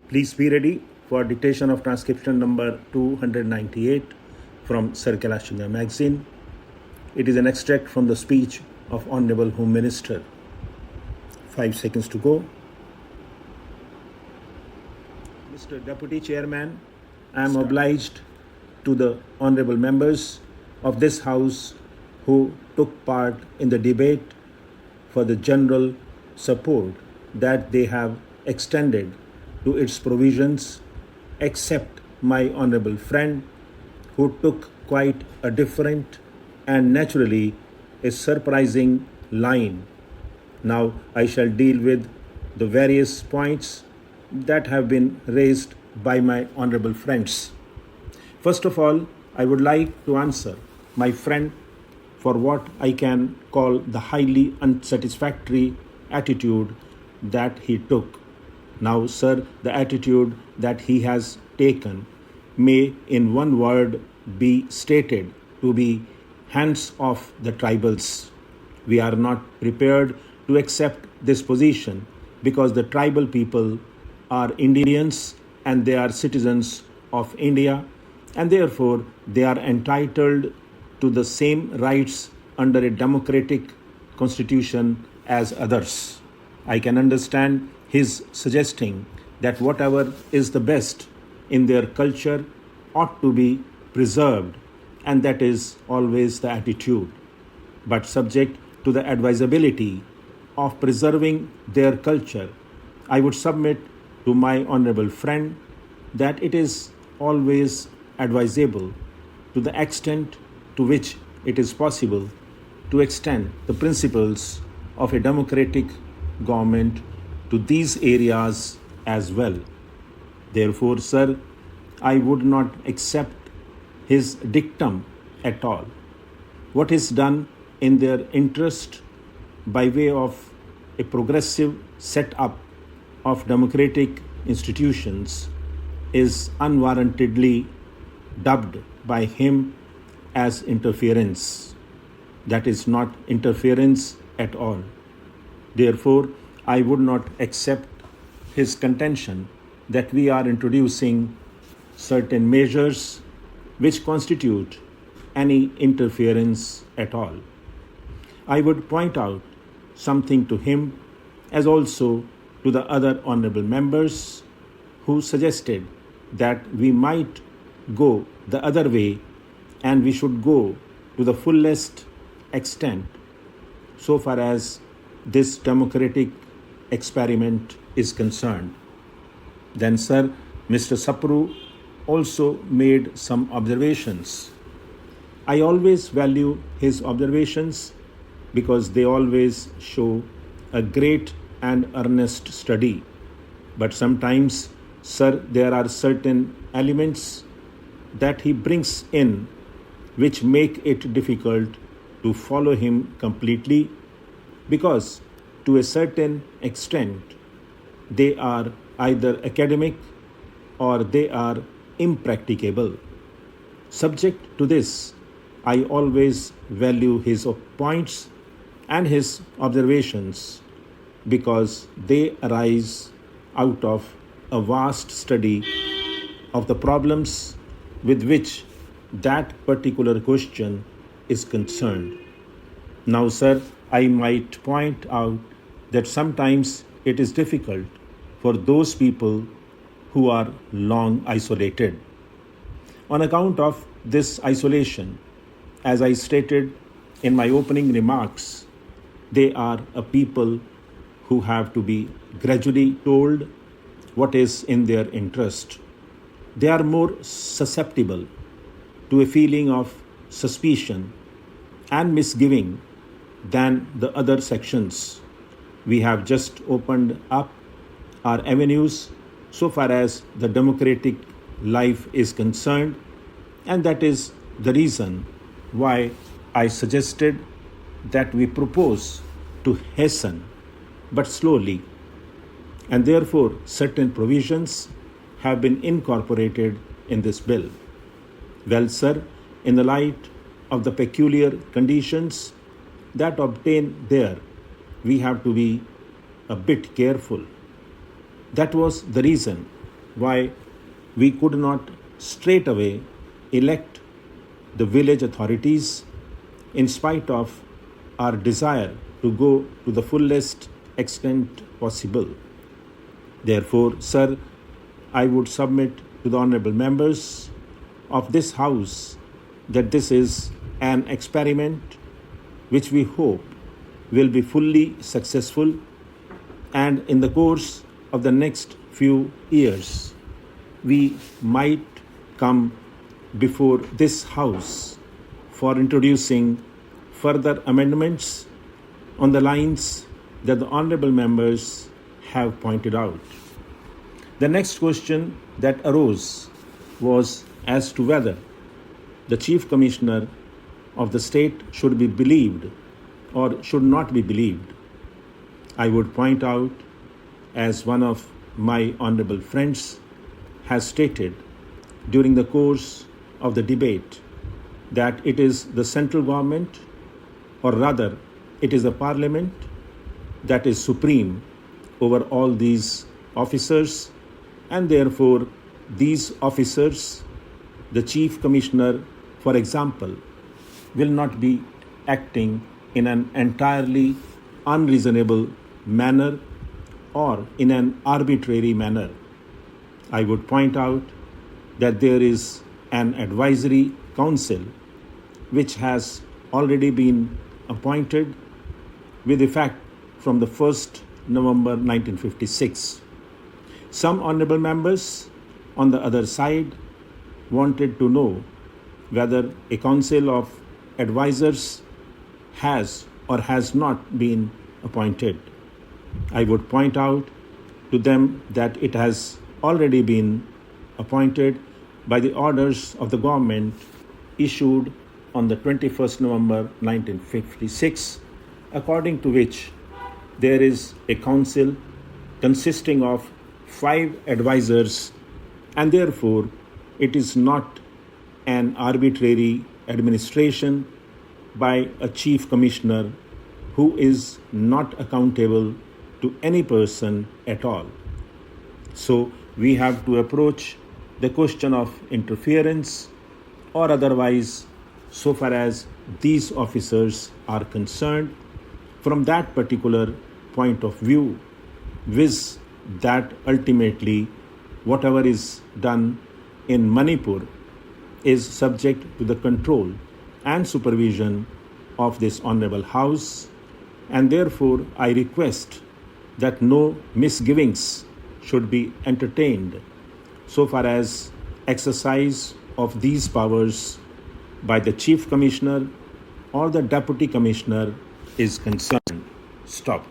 Please be ready for dictation of transcription number 298 from Sir Kailash Chandra magazine. It is an extract from the speech of Honorable Home Minister. 5 seconds to go. Mr. Deputy Chairman, I am obliged to the honorable members of this House who took part in the debate for the general support that they have extended to its provisions, except my honorable friend who took quite a different and naturally a surprising line. Now I shall deal with the various points that have been raised by my honorable friends. First of all, I would like to answer my friend for what I can call the highly unsatisfactory attitude that he took. Now, sir, the attitude that he has taken may in one word be stated to be hands off the tribals. We are not prepared to accept this position because the tribal people are Indians and they are citizens of India, and therefore they are entitled to the same rights under a democratic constitution as others. I can understand his suggesting that whatever is the best in their culture ought to be preserved, and that is always the attitude. But subject to the advisability of preserving their culture, I would submit to my honorable friend that it is always advisable, to the extent to which it is possible, to extend the principles of a democratic government to these areas as well. Therefore, sir, I would not accept his dictum at all. What is done in their interest by way of a progressive set-up of democratic institutions is unwarrantedly dubbed by him as interference. That is not interference at all. Therefore, I would not accept his contention that we are introducing certain measures which constitute any interference at all. I would point out something to him as also to the other honorable members who suggested that we might go the other way and we should go to the fullest extent so far as this democratic experiment is concerned. Then, sir, Mr. Sapru also made some observations. I always value his observations because they always show a great and earnest study. But sometimes, sir, there are certain elements that he brings in which make it difficult to follow him completely, because to a certain extent they are either academic or they are impracticable. Subject to this, I always value his points and his observations because they arise out of a vast study of the problems with which that particular question is concerned. Now, sir, I might point out that sometimes it is difficult for those people who are long isolated. On account of this isolation, as I stated in my opening remarks, they are a people who have to be gradually told what is in their interest. They are more susceptible to a feeling of suspicion and misgiving than the other sections. We have just opened up our avenues so far as the democratic life is concerned, and that is the reason why I suggested that we propose to hasten but slowly, and therefore certain provisions have been incorporated in this bill. Well, sir, in the light of the peculiar conditions that obtain there, we have to be a bit careful. That was the reason why we could not straight away elect the village authorities in spite of our desire to go to the fullest extent possible. Therefore, sir, I would submit to the honorable members of this House that this is an experiment which we hope will be fully successful, and in the course of the next few years we might come before this House for introducing further amendments on the lines that the honorable members have pointed out. The next question that arose was as to whether the Chief Commissioner of the state should be believed or should not be believed. I would point out, as one of my honorable friends has stated during the course of the debate, that it is the central government, or rather it is the parliament, that is supreme over all these officers, and therefore these officers, the Chief Commissioner, for example, will not be acting in an entirely unreasonable manner or in an arbitrary manner. I would point out that there is an advisory council which has already been appointed with effect from the 1st November 1956. Some honorable members on the other side wanted to know whether a council of advisors has or has not been appointed. I would point out to them that it has already been appointed by the orders of the government issued on the 21st November 1956, according to which there is a council consisting of 5 advisors, and therefore it is not an arbitrary administration by a chief commissioner who is not accountable to any person at all. So we have to approach the question of interference or otherwise, so far as these officers are concerned, from that particular point of view, viz. That ultimately whatever is done in Manipur is subject to the control and supervision of this Honorable House, and therefore I request that no misgivings should be entertained so far as exercise of these powers by the Chief Commissioner or the Deputy Commissioner is concerned. Stop.